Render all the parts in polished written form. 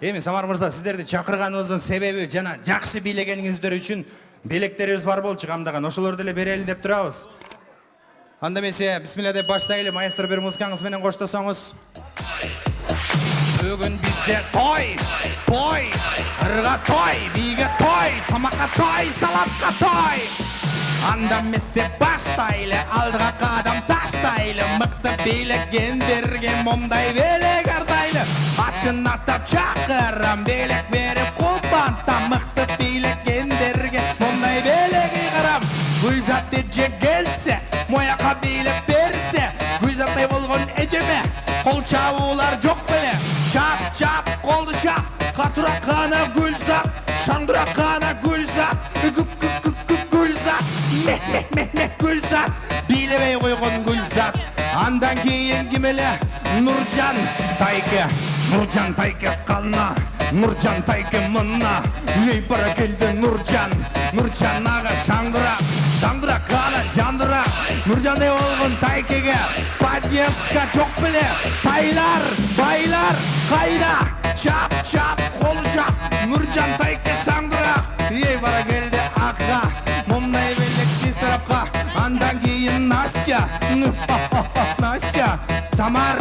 Эми Самар мырза, сиздерди чакырганыбыздын себеби жана жакшы бийлегениңиздер үчүн белектерибиз бар болчу камдаган. Ошолорду эле берели деп турабыз. Анда эмесе бисмилла деп баштайлы. Маэстро бир музыкаңыз менен коштосоңуз. Бүгүн бизде той, ырга той, бийге той, тамакка той, салатка той. Анда эмесе баштайлы, алдыга кадам таштайлы, мыкты бийлегендерге момдай белек ардайлы. Атын атап чакырам, белек берип кулпантам, мыкты бийлегендерге момдай белек ыйгарам. Гүлзат эже келсе, мояка бийлеп берсе, Гүлзаттай болгон эжеме кол чабуулар жок беле. Чап, колду чап, катуракана Гүлзат, шаңдыракана Гүлзат, Гүлзат, мeh Гүлзат, бийлебей койгон Гүлзат. Андан кийин ким эле? Нуржан Тайке кална, Нуржан Тайке мына. Эй бара келди Нуржан ага шаңдырак кана жандырак. Нуржандай болгон Тайкеге поддержка жок беле. Байлар кайда? Чап, колу чап, Нуржан Тайке шаңдырак. Эй бара келди ага, момдай белек сиз тарапка. Андан кийин Настя, Самар,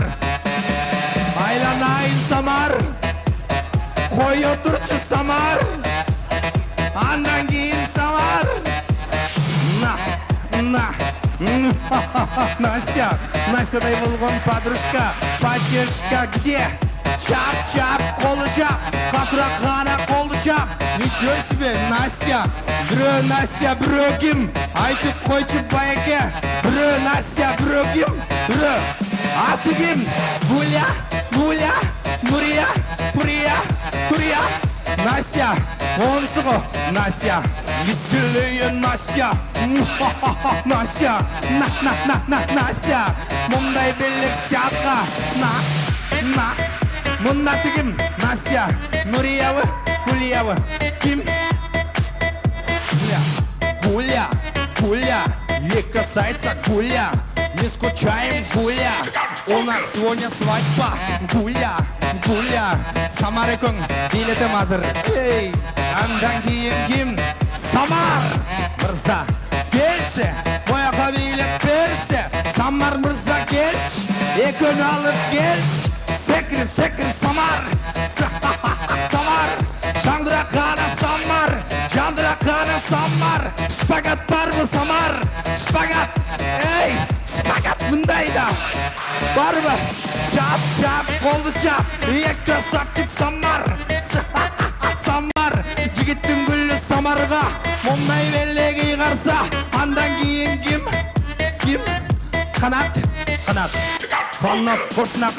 айланайын Самар, кой отурчу Самар. Андан кийин Самар, Настядай болгон подружка, поддержка где? Чап, колу чап, катуракана колду чап. Ничего себе, Настя, бирөө ким? Айтып койчу байке, бирөө Настя, бирөө ким? Бирөө, аты ким? Гуля, Нурия, Турия. Настя, онсу го, Настя, веселее Настя. Настя, Настя, мындай белек сятка. Мында ким? Настя, Нуриябы, Гулябы, ким? Гуля, екі сайца Гуля, не скучаем Гуля, у нас сегодня свадьба. Гуля, Самарыкың билетим азыр. Эй, андан кийин ким? Самар мырза келсе, бояка бийлеп берсе. Самар мырза келчи, экөөнү алып келчи. Секирип Самар, шаңдыракана Самар, жандыракана Самар. Шпагат барбы Самар? Шпагат, эй, шпагат мындайда барбы? Чап, колду чап, красавчик Самар. Самар, жигиттин гүлү Самарга момдай белек ыйгарса. Андан кийин ким? Канат, кошуна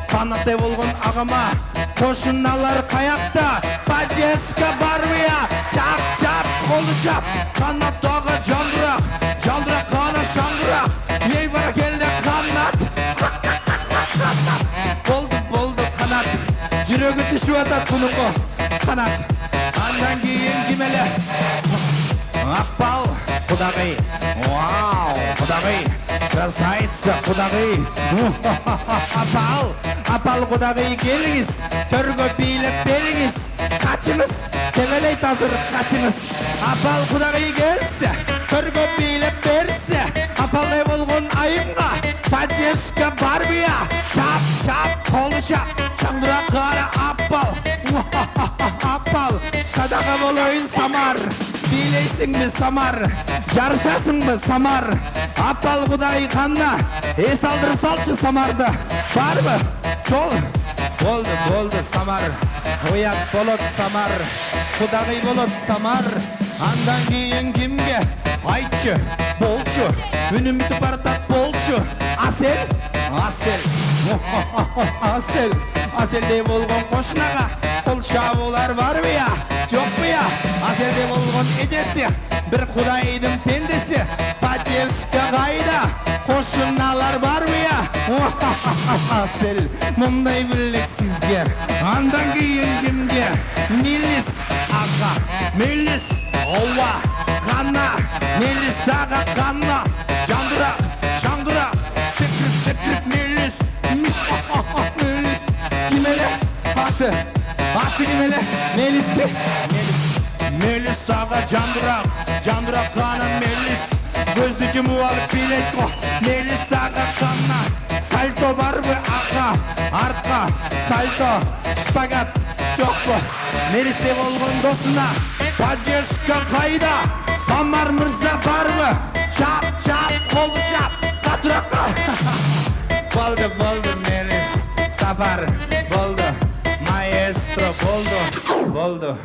Канаттай болгон агама, кошуналар каякта? Поддержка барбыя? Чап, колду чап, канаттагы жандырак кана шаңдырак. Эй бара келди канат. Болду канат, жүрөгү түшүп атат бунунго канат. Андан кийин ким эле? Апал кудагый, вау, кудагый, красавица кудагый. Апал кудагый келиңиз, төргө бийлеп бериңиз. Качыңыз, кемелейт азыр качыңыз. Апал кудагый келсе, төргө бийлеп берсе. Апалдай болгон айымга поддержка барбыя? Чап, колу чап, чаңдырак кара Апал, садака болоюн Самар. Бийлейсиңби Самар? Жарышасыңбы Самар? Апал кудагый канда? Эс алдырып салчы Самарды. Барбы? Жол. Болду Самар. Уят болот Самар. Кудагый болот Самар. Андан кийин кимге? Айтчы, болчу. Үнүм бүтүп баратат болчу. Аселдей болгон кошунага кол чабуулар барбыя? Жокбыя? Аселдей болгон эжеси, бир кудайдын пендеси. Поддержка кайда? Кошуналар барбыя? Асел, мындай белек сизге. Андан кийин кимге? Милис ага, Милис ова, Кана, Милис ага, Кана, жандырак, шаңдырак, секирип Милис. Ким эле? Аты Аты кім еле? Мелис пе? Мелис аға жандырақ қаны Мелис. Көзді жұмып алып билейді ғой. Мелис аға қанна. Сальто бар бі аға? Артқа сальто. Шпагат жоқ бі? Мелисте болған досына. Поддержка қайда? Самар мырза бар бі? Чап, қолды чап. Қатыраққа. Болды, Мелис. Сапар болды. Маэстро болды.